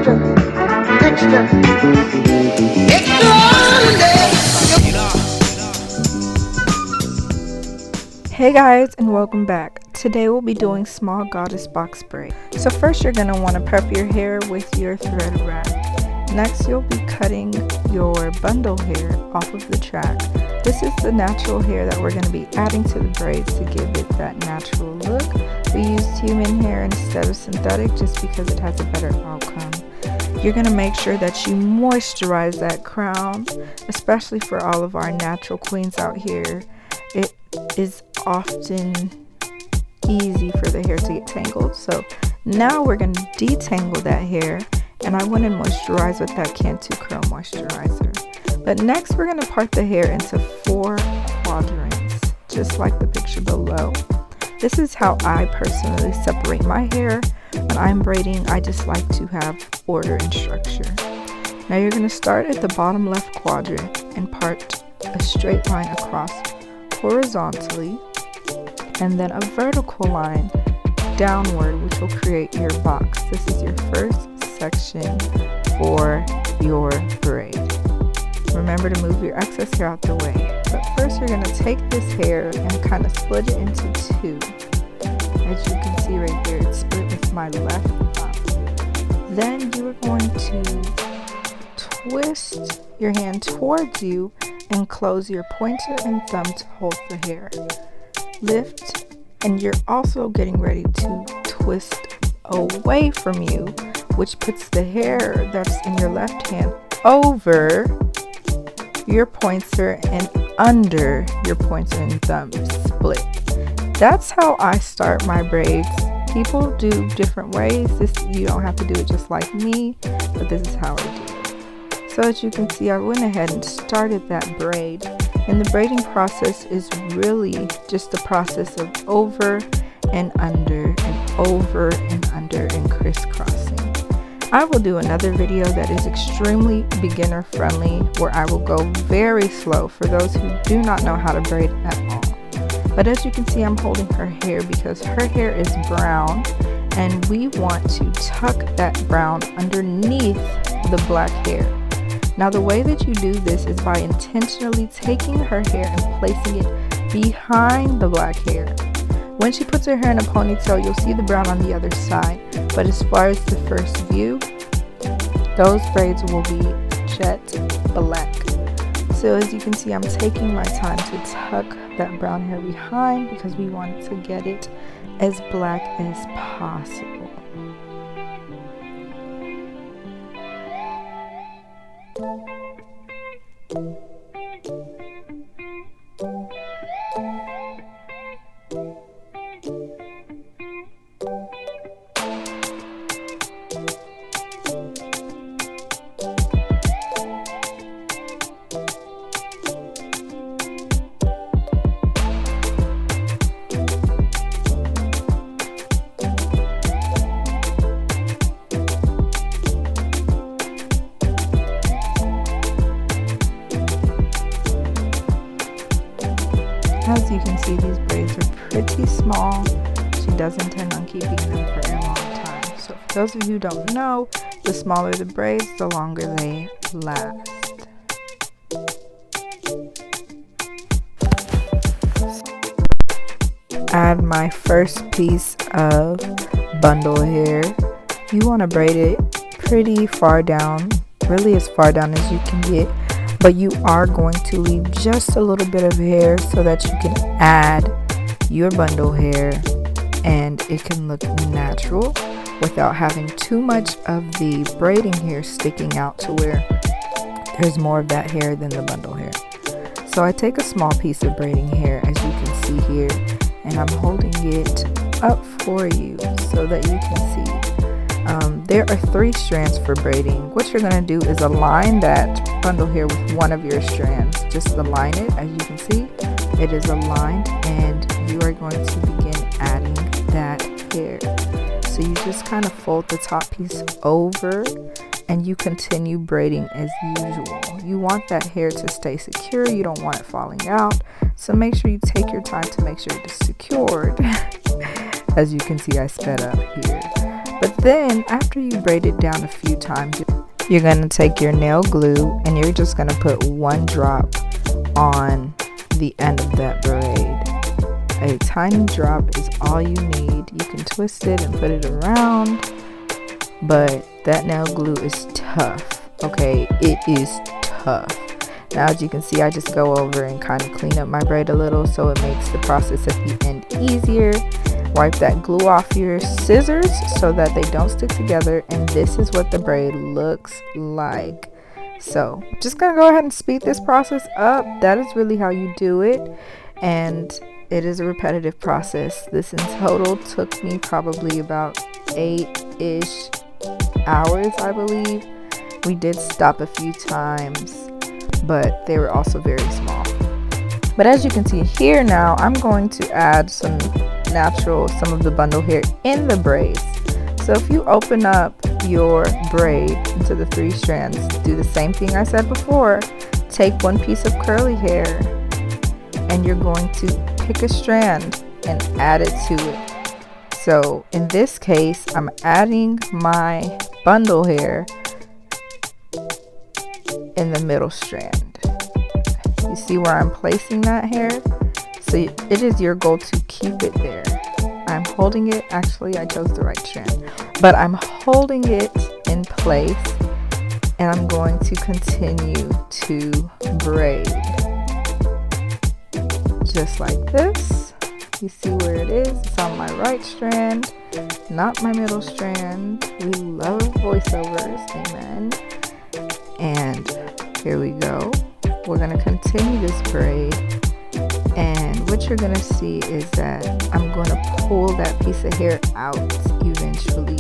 Hey guys, and welcome back. Today we'll be doing small goddess box braid. So first you're going to want to prep your hair with your thread wrap. Next you'll be cutting your bundle hair off of the track. This is the natural hair that we're going to be adding to the braids to give it that natural look. We used human hair instead of synthetic just because it has a better outcome. You're going to make sure that you moisturize that crown, especially for all of our natural queens out here. It is often easy for the hair to get tangled. So now we're going to detangle that hair, and I went and moisturized with that Cantu Curl moisturizer. But next we're going to part the hair into 4 quadrants, just like the picture below. This is how I personally separate my hair. When I'm braiding, I just like to have order and structure. Now you're going to start at the bottom left quadrant and part a straight line across horizontally, and then a vertical line downward, which will create your box. This is your first section for your braid. Remember to move your excess hair out the way. But first you're going to take this hair and kind of split it into 2. As you can see right there, it's split with my left thumb. Then you are going to twist your hand towards you and close your pointer and thumb to hold the hair. Lift, and you're also getting ready to twist away from you, which puts the hair that's in your left hand over your pointer and under your pointer and thumb split. That's how I start my braids. People do different ways. You don't have to do it just like me, but this is how I do it. So as you can see, I went ahead and started that braid, and the braiding process is really just the process of over and under and over and under and crisscrossing. I will do another video that is extremely beginner friendly, where I will go very slow for those who do not know how to braid at all. But as you can see, I'm holding her hair because her hair is brown, and we want to tuck that brown underneath the black hair. Now the way that you do this is by intentionally taking her hair and placing it behind the black hair. When she puts her hair in a ponytail, you'll see the brown on the other side. But as far as the first view, those braids will be jet black. So as you can see, I'm taking my time to tuck that brown hair behind because we want to get it as black as possible. As you can see, these braids are pretty small. She does intend on keeping them for a long time. So for those of you who don't know, the smaller the braids, the longer they last. Add my first piece of bundle hair. You want to braid it pretty far down, really as far down as you can get. But you are going to leave just a little bit of hair so that you can add your bundle hair and it can look natural without having too much of the braiding hair sticking out to where there's more of that hair than the bundle hair. So I take a small piece of braiding hair, as you can see here, and I'm holding it up for you so that you can see. There are 3 strands for braiding. What you're going to do is align that bundle hair with one of your strands. Just align it. As you can see, it is aligned, and you are going to begin adding that hair. So you just kind of fold the top piece over and you continue braiding as usual. You want that hair to stay secure. You don't want it falling out. So make sure you take your time to make sure it is secured. As you can see, I sped up here. But then after you braid it down a few times, you're going to take your nail glue and you're just going to put one drop on the end of that braid. A tiny drop is all you need. You can twist it and put it around, but that nail glue is tough. Okay, it is tough. Now as you can see, I just go over and kind of clean up my braid a little so it makes the process at the end easier. Wipe that glue off your scissors so that they don't stick together, and this is what the braid looks like. So just gonna go ahead and speed this process up. That is really how you do it, and it is a repetitive process. This in total took me probably about 8-ish hours, I believe. We did stop a few times, but they were also very small. But as you can see here now, I'm going to add some of the bundle hair in the braids. So if you open up your braid into the 3 strands, do the same thing I said before. Take one piece of curly hair and you're going to pick a strand and add it to it. So in this case, I'm adding my bundle hair in the middle strand. You see where I'm placing that hair? So it is your goal to keep it there. I'm holding it, actually I chose the right strand, but I'm holding it in place and I'm going to continue to braid. Just like this. You see where it is? It's on my right strand, not my middle strand. We love voiceovers, amen. And here we go. We're going to continue this braid, and what you're going to see is that I'm going to pull that piece of hair out eventually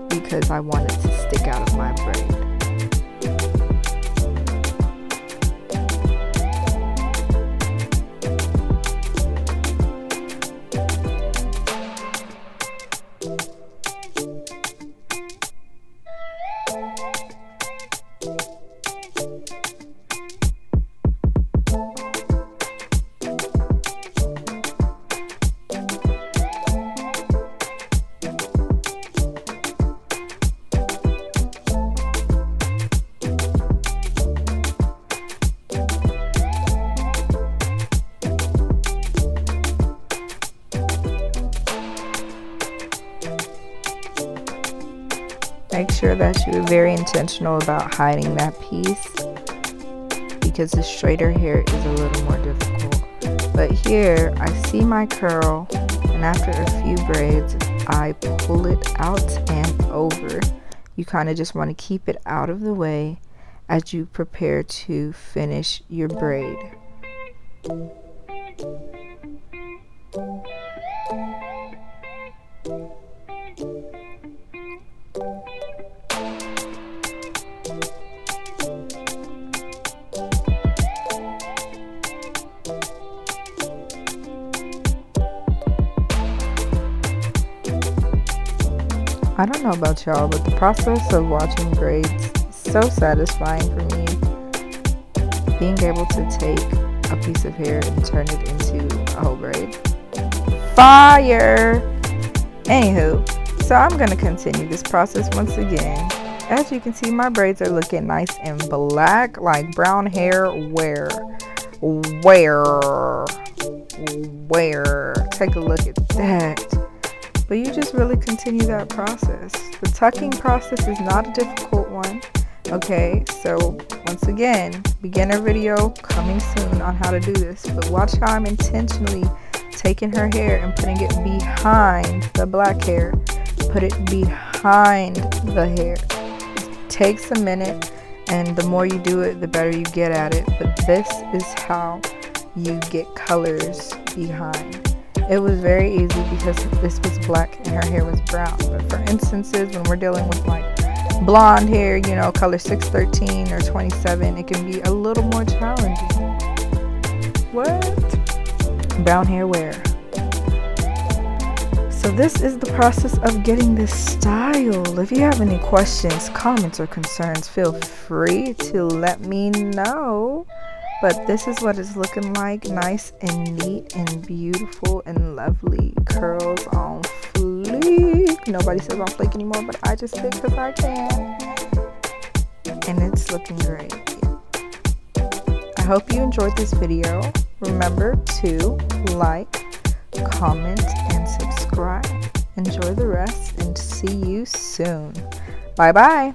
because I want it to stick out of my braid. Make sure that you're very intentional about hiding that piece because the straighter hair is a little more difficult. But here I see my curl, and after a few braids I pull it out and over. You kind of just want to keep it out of the way as you prepare to finish your braid. I don't know about y'all, but the process of watching braids is so satisfying for me. Being able to take a piece of hair and turn it into a whole braid. Fire! Anywho, so I'm going to continue this process once again. As you can see, my braids are looking nice and black, like brown hair. Where? Take a look at that. But you just really continue that process. The tucking process is not a difficult one. Okay, so once again, beginner video coming soon on how to do this. But watch how I'm intentionally taking her hair and putting it behind the black hair. Put it behind the hair. It takes a minute, and the more you do it, the better you get at it. But this is how you get colors behind. It was very easy because this was black and her hair was brown. But for instances, when we're dealing with like blonde hair, you know, color 613 or 27, it can be a little more challenging. What? Brown hair wear. So this is the process of getting this style. If you have any questions, comments, or concerns, feel free to let me know. But this is what it's looking like, nice and neat and beautiful and lovely. Curls on fleek. Nobody says I'll flake anymore, but I just did because I can. And it's looking great. I hope you enjoyed this video. Remember to like, comment, and subscribe. Enjoy the rest and see you soon. Bye bye.